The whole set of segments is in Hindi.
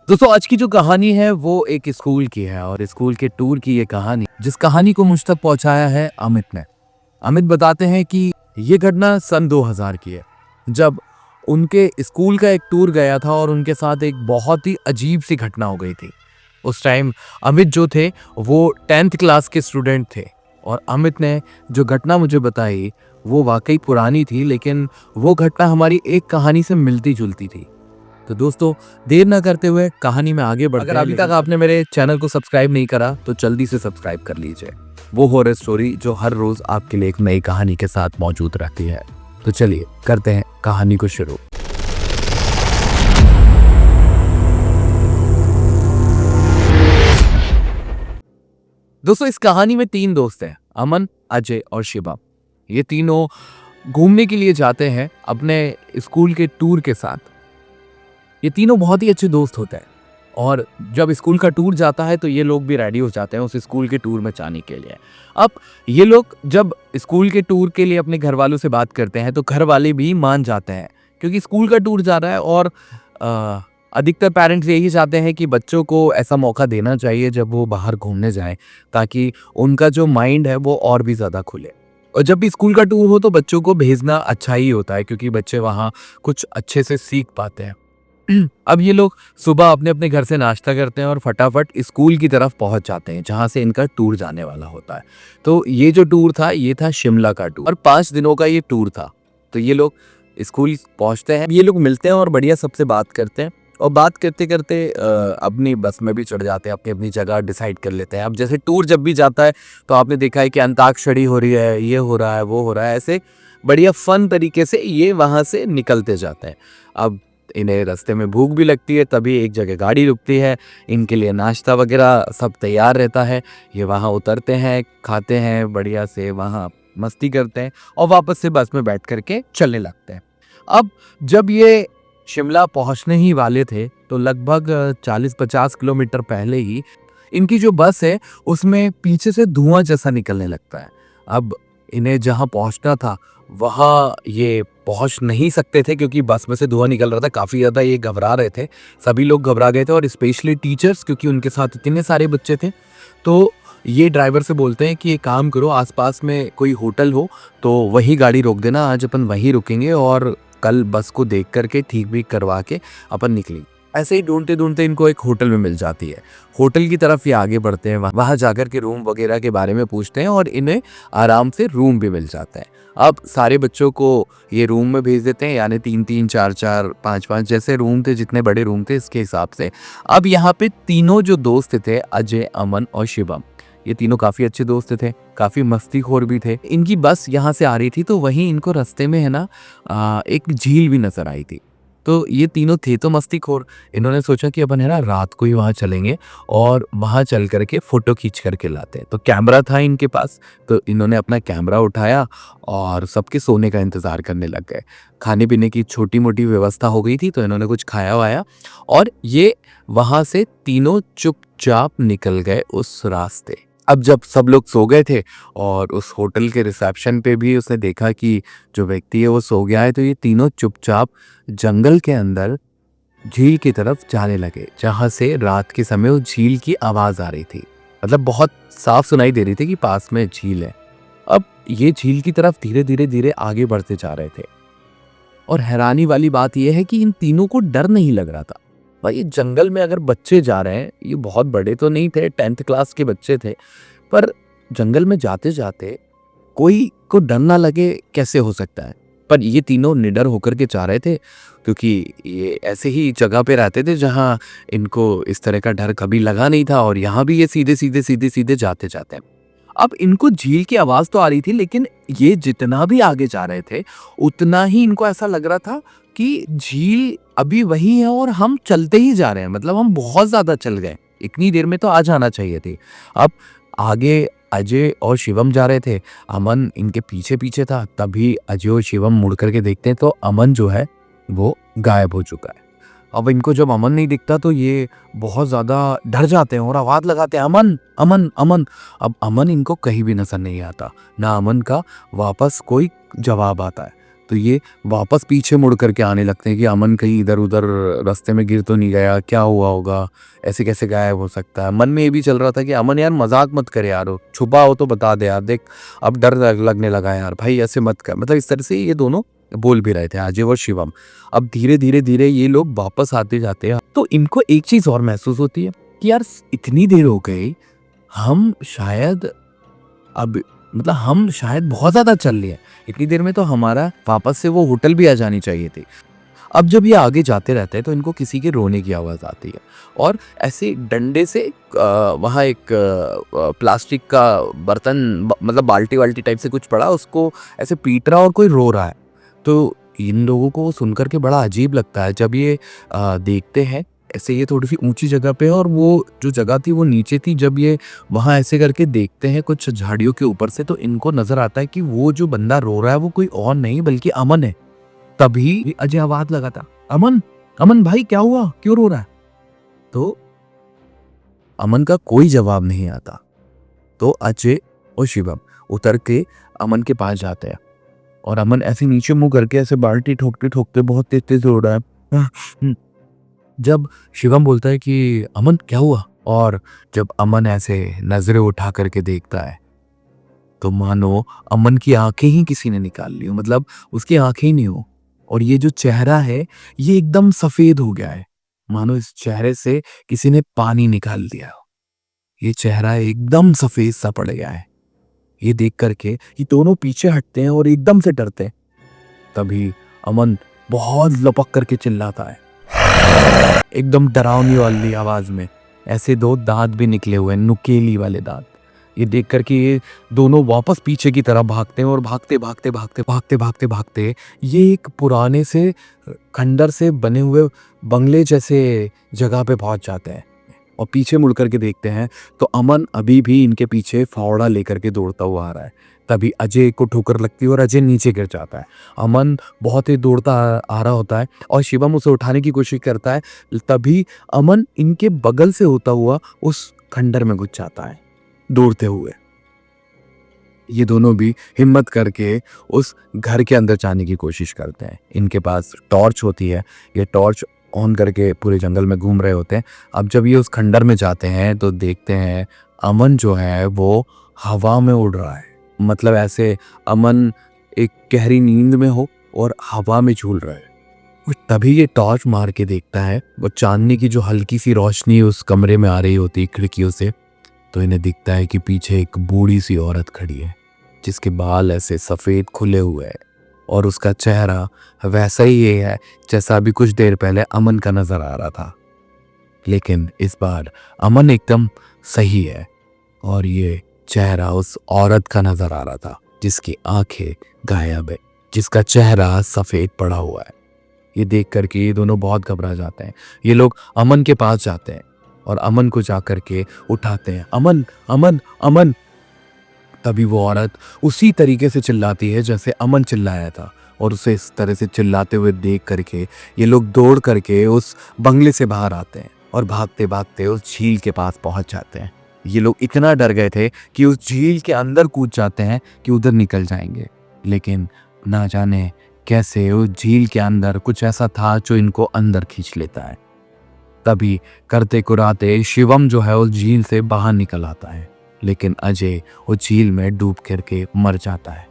दोस्तों आज की जो कहानी है वो एक स्कूल की है और स्कूल के टूर की ये कहानी जिस कहानी को मुझ तक पहुंचाया है अमित ने। अमित बताते हैं कि ये घटना सन 2000 की है जब उनके स्कूल का एक टूर गया था और उनके साथ एक बहुत ही अजीब सी घटना हो गई थी। उस टाइम अमित जो थे वो 10th क्लास के स्टूडेंट थे और अमित ने जो घटना मुझे बताई वो वाकई पुरानी थी, लेकिन वो घटना हमारी एक कहानी से मिलती जुलती थी। तो दोस्तों देर ना करते हुए कहानी में आगे बढ़ते हैं। अगर अभी तक आपने मेरे चैनल को सब्सक्राइब नहीं करा तो जल्दी से सब्सक्राइब कर लीजिए। वो हॉरर स्टोरी जो हर रोज आपके लिए एक नई कहानी के साथ मौजूद रहती है। तो चलिए करते हैं कहानी को शुरू। दोस्तों इस कहानी में 3 दोस्त हैं, अमन, अजय और शिवम। ये तीनों घूमने के लिए जाते हैं अपने स्कूल के टूर के साथ। ये तीनों बहुत ही अच्छे दोस्त होते हैं और जब स्कूल का टूर जाता है तो ये लोग भी रेडी हो जाते हैं उस स्कूल के टूर में जाने के लिए। अब ये लोग जब स्कूल के टूर के लिए अपने घर वालों से बात करते हैं तो घर वाले भी मान जाते हैं क्योंकि स्कूल का टूर जा रहा है और अधिकतर पेरेंट्स यही चाहते हैं कि बच्चों को ऐसा मौका देना चाहिए जब वो बाहर घूमने जाएं ताकि उनका जो माइंड है वो और भी ज़्यादा खुले। और जब भी स्कूल का टूर हो तो बच्चों को भेजना अच्छा ही होता है क्योंकि बच्चे वहाँ कुछ अच्छे से सीख पाते हैं। अब ये लोग सुबह अपने अपने घर से नाश्ता करते हैं और फटाफट स्कूल की तरफ पहुंच जाते हैं जहां से इनका टूर जाने वाला होता है। तो ये जो टूर था ये था शिमला का टूर और 5 दिनों का ये टूर था। तो ये लोग स्कूल पहुंचते हैं, ये लोग मिलते हैं और बढ़िया सबसे बात करते हैं और बात करते करते अपनी बस में भी चढ़ जाते हैं, अपनी अपनी जगह डिसाइड कर लेते हैं। अब जैसे टूर जब भी जाता है तो आपने देखा है कि अंताक्षरी हो रही है, ये हो रहा है, वो हो रहा है, ऐसे बढ़िया फन तरीके से ये वहां से निकलते जाते हैं। अब इन्हें रास्ते में भूख भी लगती है, तभी एक जगह गाड़ी रुकती है, इनके लिए नाश्ता वगैरह सब तैयार रहता है। ये वहाँ उतरते हैं, खाते हैं, बढ़िया से वहाँ मस्ती करते हैं और वापस से बस में बैठ करके चलने लगते हैं। अब जब ये शिमला पहुँचने ही वाले थे तो लगभग 40-50 किलोमीटर पहले ही इनकी जो बस है उसमें पीछे से धुआं जैसा निकलने लगता है। अब इन्हें जहाँ पहुँचना था वहाँ ये पहुँच नहीं सकते थे क्योंकि बस में से धुआं निकल रहा था। काफ़ी ज़्यादा ये घबरा रहे थे, सभी लोग घबरा गए थे और स्पेशली टीचर्स क्योंकि उनके साथ इतने सारे बच्चे थे। तो ये ड्राइवर से बोलते हैं कि एक काम करो, आसपास में कोई होटल हो तो वही गाड़ी रोक देना, आज अपन वहीं रुकेंगे और कल बस को देख करके ठीक भी करवा के अपन निकलेंगे। ऐसे ही ढूंढते ढूंढते इनको एक होटल में मिल जाती है। होटल की तरफ ये आगे बढ़ते हैं, वहाँ जाकर के रूम वगैरह के बारे में पूछते हैं और इन्हें आराम से रूम भी मिल जाता है। अब सारे बच्चों को ये रूम में भेज देते हैं, यानी 3-3, 4-4, 5-5 जैसे रूम थे, जितने बड़े रूम थे इसके हिसाब से। अब यहाँ पे तीनों जो दोस्त थे, अजय, अमन और शिवम, ये तीनों काफ़ी अच्छे दोस्त थे, काफ़ी मस्तीखोर भी थे। इनकी बस यहाँ से आ रही थी तो वहीं इनको रास्ते में है ना एक झील भी नज़र आई थी। तो ये तीनों थे तो मस्तीखोर, इन्होंने सोचा कि अपन है ना रात को ही वहाँ चलेंगे और वहाँ चल करके फ़ोटो खींच करके लाते हैं। तो कैमरा था इनके पास, तो इन्होंने अपना कैमरा उठाया और सबके सोने का इंतज़ार करने लग गए। खाने पीने की छोटी मोटी व्यवस्था हो गई थी तो इन्होंने कुछ खाया वाया और ये वहाँ से तीनों चुपचाप निकल गए उस रास्ते। अब जब सब लोग सो गए थे और उस होटल के रिसेप्शन पे भी उसने देखा कि जो व्यक्ति है वो सो गया है, तो ये तीनों चुपचाप जंगल के अंदर झील की तरफ जाने लगे जहाँ से रात के समय उस झील की आवाज़ आ रही थी। मतलब बहुत साफ सुनाई दे रही थी कि पास में झील है। अब ये झील की तरफ धीरे धीरे धीरे आगे बढ़ते जा रहे थे और हैरानी वाली बात यह है कि इन तीनों को डर नहीं लग रहा था। भाई ये जंगल में अगर बच्चे जा रहे हैं, ये बहुत बड़े तो नहीं थे, 10th क्लास के बच्चे थे, पर जंगल में जाते जाते कोई को डर ना लगे कैसे हो सकता है। पर ये तीनों निडर होकर के जा रहे थे क्योंकि ये ऐसे ही जगह पे रहते थे जहाँ इनको इस तरह का डर कभी लगा नहीं था और यहाँ भी ये सीधे सीधे सीधे सीधे जाते जाते हैं। अब इनको झील की आवाज़ तो आ रही थी, लेकिन ये जितना भी आगे जा रहे थे उतना ही इनको ऐसा लग रहा था कि झील अभी वही है और हम चलते ही जा रहे हैं, मतलब हम बहुत ज़्यादा चल गए, इतनी देर में तो आ जाना चाहिए थी। अब आगे अजय और शिवम जा रहे थे, अमन इनके पीछे पीछे था। तभी अजय और शिवम मुड़ करके देखते हैं तो अमन जो है वो गायब हो चुका है। अब इनको जब अमन नहीं दिखता तो ये बहुत ज़्यादा डर जाते हैं और आवाज़ लगाते हैं, अमन अमन अमन। अब अमन इनको कहीं भी नजर नहीं आता, ना अमन का वापस कोई जवाब आता है। तो ये वापस पीछे मुड़ करके आने लगते हैं कि अमन कहीं इधर उधर रास्ते में गिर तो नहीं गया, क्या हुआ होगा, ऐसे कैसे गायब हो सकता है। मन में ये भी चल रहा था कि अमन यार मजाक मत करे यार, छुपा हो तो बता दे यार, देख अब डर लगने लगा यार भाई, ऐसे मत कर। मतलब इस तरह से ये दोनों बोल भी रहे थे, अजय और शिवम। अब धीरे धीरे धीरे ये लोग वापस आते जाते हैं तो इनको एक चीज और महसूस होती है कि यार इतनी देर हो गई, हम शायद अब मतलब हम शायद बहुत ज्यादा चल लिए, इतनी देर में तो हमारा वापस से वो होटल भी आ जानी चाहिए थी। अब जब ये आगे जाते रहते हैं तो इनको किसी के रोने की आवाज़ आती है और ऐसे डंडे से वहाँ एक प्लास्टिक का बर्तन मतलब बाल्टी वाल्टी टाइप से कुछ पड़ा, उसको ऐसे पीट रहा और कोई रो रहा है। तो इन लोगों को सुन कर के बड़ा अजीब लगता है। जब ये देखते हैं ऐसे, ये थोड़ी सी ऊंची जगह पे है और वो जो जगह थी वो नीचे थी। जब ये वहाँ ऐसे करके देखते हैं कुछ झाड़ियों के ऊपर से, तो इनको नजर आता है कि वो जो बंदा रो रहा है वो कोई और नहीं बल्कि अमन है। तभी अजय आवाज लगाता, अमन अमन भाई क्या हुआ, क्यों रो रहा है? तो अमन का कोई जवाब नहीं आता। तो अजय और शिवम उतर के अमन के पास जाते हैं और अमन ऐसे नीचे मुंह करके ऐसे बाल्टी ठोकते ठोकते बहुत तेज तेज रो रहा है। जब शिवम बोलता है कि अमन क्या हुआ, और जब अमन ऐसे नजरें उठा करके देखता है तो मानो अमन की आंखें ही किसी ने निकाल ली हो, मतलब उसकी आंखें ही नहीं हो। और ये जो चेहरा है ये एकदम सफेद हो गया है, मानो इस चेहरे से किसी ने पानी निकाल दिया हो। ये चेहरा एकदम सफेद सा पड़ गया है। ये देख करके ये दोनों पीछे हटते हैं और एकदम से डरते हैं। तभी अमन बहुत लपक करके चिल्लाता है एकदम डरावनी वाली आवाज में, ऐसे दो दांत भी निकले हुए हैं, नुकीली वाले दांत। ये देख करके ये दोनों वापस पीछे की तरफ भागते हैं और भागते भागते भागते भागते भागते भागते ये एक पुराने से खंडर से बने हुए बंगले जैसे जगह पे पहुंच जाते हैं। और पीछे मुड़ करके देखते हैं तो अमन अभी भी इनके पीछे फावड़ा लेकर के दौड़ता हुआ आ रहा है। तभी अजय को ठोकर लगती है और अजय नीचे गिर जाता है। अमन बहुत ही दौड़ता आ रहा होता है और शिवम उसे उठाने की कोशिश करता है। तभी अमन इनके बगल से होता हुआ उस खंडर में घुस जाता है दौड़ते हुए। ये दोनों भी हिम्मत करके उस घर के अंदर जाने की कोशिश करते हैं। इनके पास टॉर्च होती है, ये टॉर्च ऑन करके पूरे जंगल में घूम रहे होते हैं। अब जब ये उस खंडर में जाते हैं तो देखते हैं अमन जो है वो हवा में उड़ रहा है, मतलब ऐसे अमन एक गहरी नींद में हो और हवा में झूल रहा है। और तभी ये टॉर्च मार के देखता है, वो चांदनी की जो हल्की सी रोशनी उस कमरे में आ रही होती है खिड़कियों से, तो इन्हें दिखता है कि पीछे एक बूढ़ी सी औरत खड़ी है जिसके बाल ऐसे सफ़ेद खुले हुए हैं और उसका चेहरा वैसा ही ये है जैसा अभी कुछ देर पहले अमन का नज़र आ रहा था। लेकिन इस बार अमन एकदम सही है और ये चेहरा उस औरत का नज़र आ रहा था जिसकी आंखें गायब है, जिसका चेहरा सफ़ेद पड़ा हुआ है। ये देख करके ये दोनों बहुत घबरा जाते हैं। ये लोग अमन के पास जाते हैं और अमन को जा करके उठाते हैं, अमन अमन अमन। तभी वो औरत उसी तरीके से चिल्लाती है जैसे अमन चिल्लाया था और उसे इस तरह से चिल्लाते हुए देख करके ये लोग दौड़ करके उस बंगले से बाहर आते हैं और भागते भागते उस झील के पास पहुंच जाते हैं। ये लोग इतना डर गए थे कि उस झील के अंदर कूद जाते हैं कि उधर निकल जाएंगे, लेकिन ना जाने कैसे उस झील के अंदर कुछ ऐसा था जो इनको अंदर खींच लेता है। तभी करते कुराते शिवम जो है उस झील से बाहर निकल आता है, लेकिन अजय उस झील में डूब करके मर जाता है।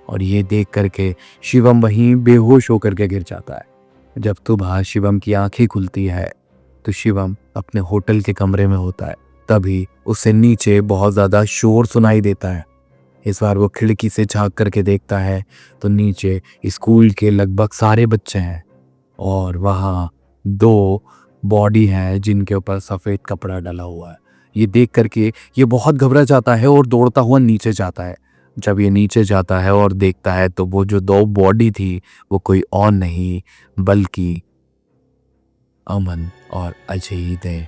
और ये देख करके शिवम वहीं बेहोश होकर के गिर जाता है। जब सुबह शिवम की आंखें खुलती है तो शिवम अपने होटल के कमरे में होता है। तभी उसे नीचे बहुत ज़्यादा शोर सुनाई देता है। इस बार वो खिड़की से झांक करके देखता है तो नीचे स्कूल के लगभग सारे बच्चे हैं और वहाँ दो बॉडी है जिनके ऊपर सफ़ेद कपड़ा डला हुआ है। ये देख करके ये बहुत घबरा जाता है और दौड़ता हुआ नीचे जाता है। जब ये नीचे जाता है और देखता है तो वो जो दो बॉडी थी वो कोई और नहीं बल्कि अमन और अजय ही थे।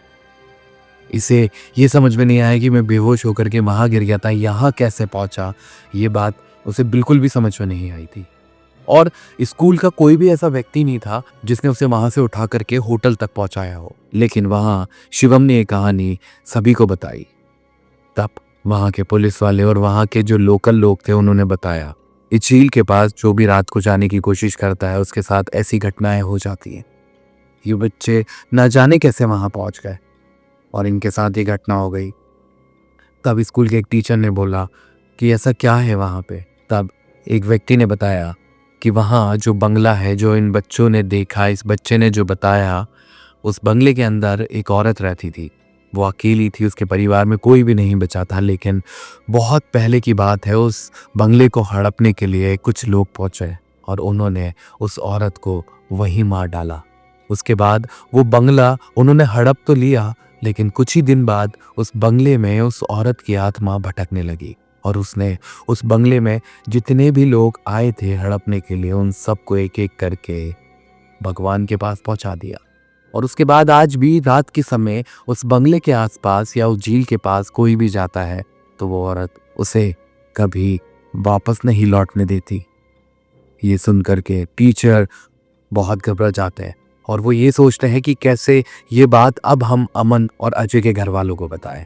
इसे ये समझ में नहीं आया कि मैं बेहोश होकर के वहाँ गिर गया था, यहाँ कैसे पहुँचा, ये बात उसे बिल्कुल भी समझ में नहीं आई थी। और स्कूल का कोई भी ऐसा व्यक्ति नहीं था जिसने उसे वहाँ से उठा करके होटल तक पहुँचाया हो। लेकिन वहाँ शिवम ने ये कहानी सभी को बताई। तब वहाँ के पुलिस वाले और वहाँ के जो लोकल लोग थे उन्होंने बताया इस झील के पास जो भी रात को जाने की कोशिश करता है उसके साथ ऐसी घटनाएं हो जाती हैं। ये बच्चे ना जाने कैसे वहां पहुंच गए और इनके साथ ये घटना हो गई। तब स्कूल के एक टीचर ने बोला कि ऐसा क्या है वहाँ पे। तब एक व्यक्ति ने बताया कि वहाँ जो बंगला है जो इन बच्चों ने देखा, इस बच्चे ने जो बताया, उस बंगले के अंदर एक औरत रहती थी। वो अकेली थी, उसके परिवार में कोई भी नहीं बचा था। लेकिन बहुत पहले की बात है, उस बंगले को हड़पने के लिए कुछ लोग पहुंचे और उन्होंने उस औरत को वहीं मार डाला। उसके बाद वो बंगला उन्होंने हड़प तो लिया, लेकिन कुछ ही दिन बाद उस बंगले में उस औरत की आत्मा भटकने लगी और उसने उस बंगले में जितने भी लोग आए थे हड़पने के लिए उन सबको एक एक करके भगवान के पास पहुंचा दिया। और उसके बाद आज भी रात के समय उस बंगले के आसपास या उस झील के पास कोई भी जाता है तो वो औरत उसे कभी वापस नहीं लौटने देती। ये सुनकर के टीचर बहुत घबरा जाते हैं और वो ये सोचते हैं कि कैसे ये बात अब हम अमन और अजय के घर वालों को बताएं।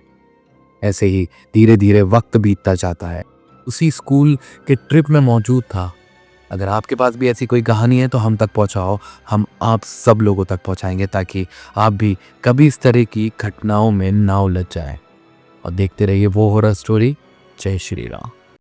ऐसे ही धीरे धीरे वक्त बीतता जाता है। उसी स्कूल के ट्रिप में मौजूद था। अगर आपके पास भी ऐसी कोई कहानी है तो हम तक पहुंचाओ, हम आप सब लोगों तक पहुंचाएंगे ताकि आप भी कभी इस तरह की घटनाओं में ना उलझ जाएं। और देखते रहिए वो हॉरर स्टोरी। जय श्री राम।